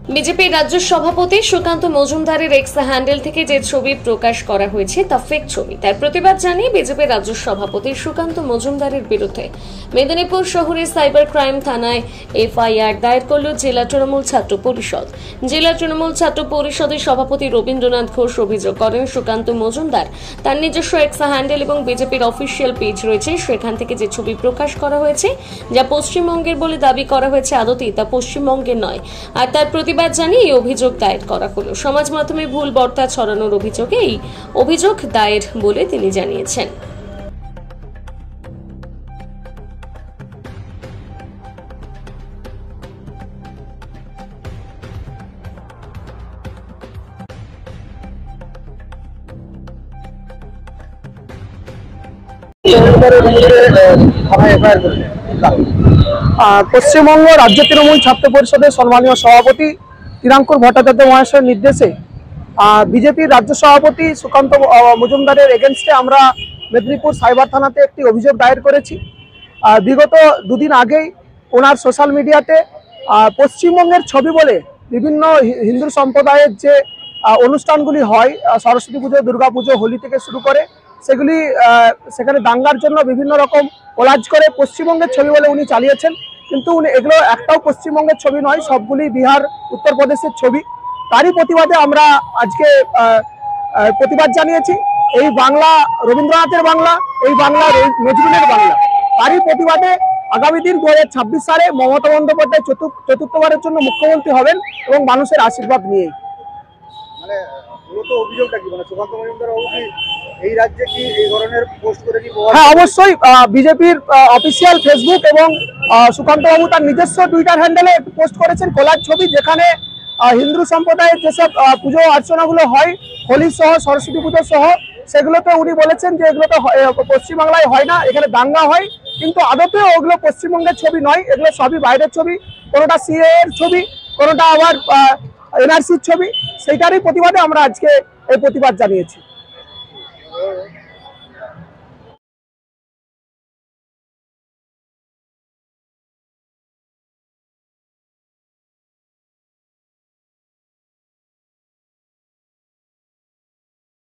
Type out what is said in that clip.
BJP রাজ্য সভাপতি সুকান্ত মজুমদারের এক্স হ্যান্ডেল থেকে যে ছবি প্রকাশ করা হয়েছে তা ফেক ছবি। তার প্রতিবাদ জানিয়ে বিজেপি রাজ্য সভাপতি সুকান্ত মজুমদারের বিরুদ্ধে মেদিনীপুর শহরের সাইবার ক্রাইম থানায় এফআইআর দায়ের করল জেলা তৃণমূল ছাত্র পরিষদ। জেলা তৃণমূল ছাত্র পরিষদের সভাপতি রবীন্দ্রনাথ ঘোষ অভিযোগ করেন, সুকান্ত মজুমদার তার নিজস্ব এক্স হ্যান্ডেল এবং বিজেপির অফিসিয়াল পেজ রয়েছে, সেখান থেকে যে ছবি প্রকাশ করা হয়েছে যা পশ্চিমবঙ্গের বলে দাবি করা হয়েছে, আদতেই তা পশ্চিমবঙ্গের নয়। আর তার প্রতিবাদ জানিয়ে এই অভিযোগ দায়ের করা হলো। সমাজ মাধ্যমে ভুল বার্তা ছড়ানোর অভিযোগে এই অভিযোগ দায়ের বলে তিনি জানিয়েছেন। পশ্চিমবঙ্গ রাজ্য তৃণমূল ছাত্র পরিষদের সম্মানীয় সভাপতি তিরাঙ্কুর ভট্টাচার্য মহাশয়ের নির্দেশে বিজেপির রাজ্য সভাপতি সুকান্ত মজুমদারের এগেনস্টে আমরা মেদিনীপুর সাইবার থানাতে একটি অভিযোগ দায়ের করেছি। বিগত দুদিন আগেই ওনার সোশ্যাল মিডিয়াতে পশ্চিমবঙ্গের ছবি বলে বিভিন্ন হিন্দু সম্প্রদায়ের যে অনুষ্ঠানগুলি হয়, সরস্বতী পুজো, দুর্গা পুজো, হোলি থেকে শুরু করে, সেগুলি সেখানে দাঙ্গার জন্য বিভিন্ন রকম কোলাজ করে পশ্চিমবঙ্গের ছবি বলে উনি চালিয়েছেন। কিন্তু এগুলো একটাও পশ্চিমবঙ্গের ছবি নয়, সবগুলি বিহার, উত্তরপ্রদেশের ছবি। তারই প্রতিবাদে আমরা আজকে প্রতিবাদ জানিয়েছি। এই বাংলা রবীন্দ্রনাথের বাংলা, এই বাংলা নজরুলের বাংলা। তারই প্রতিবাদে আগামী দিন 2026 সালে মমতা বন্দ্যোপাধ্যায় চতুর্থবারের জন্য মুখ্যমন্ত্রী হবেন এবং মানুষের আশীর্বাদ নিয়েই। মানে মূলত অভিযোগটা কি, মানে সুকান্ত মজুমদার এই রাজ্যে কি এই ধরনের পোস্ট করে কি? হ্যাঁ, অবশ্যই বিজেপির অফিসিয়াল ফেসবুক এবং সুকান্ত বাবু তার নিজস্ব টুইটার হ্যান্ডেলে পোস্ট করেছেন কোলাজ ছবি, যেখানে হিন্দু সম্প্রদায়ের যেসব পুজো অর্চনাগুলো হয়, হোলি সহ, সরস্বতী পুজো সহ, সেগুলোতে উনি বলেছেন যে এগুলো তো পশ্চিমবাংলায় হয় না, এখানে দাঙ্গা হয়। কিন্তু আদতেও ওগুলো পশ্চিমবঙ্গের ছবি নয়, এগুলো সবই বাইরের ছবি। কোনোটা সিএ এর ছবি, কোনোটা আবার এনআরসির ছবি। সেইটারই প্রতিবাদে আমরা আজকে এই প্রতিবাদ জানিয়েছি।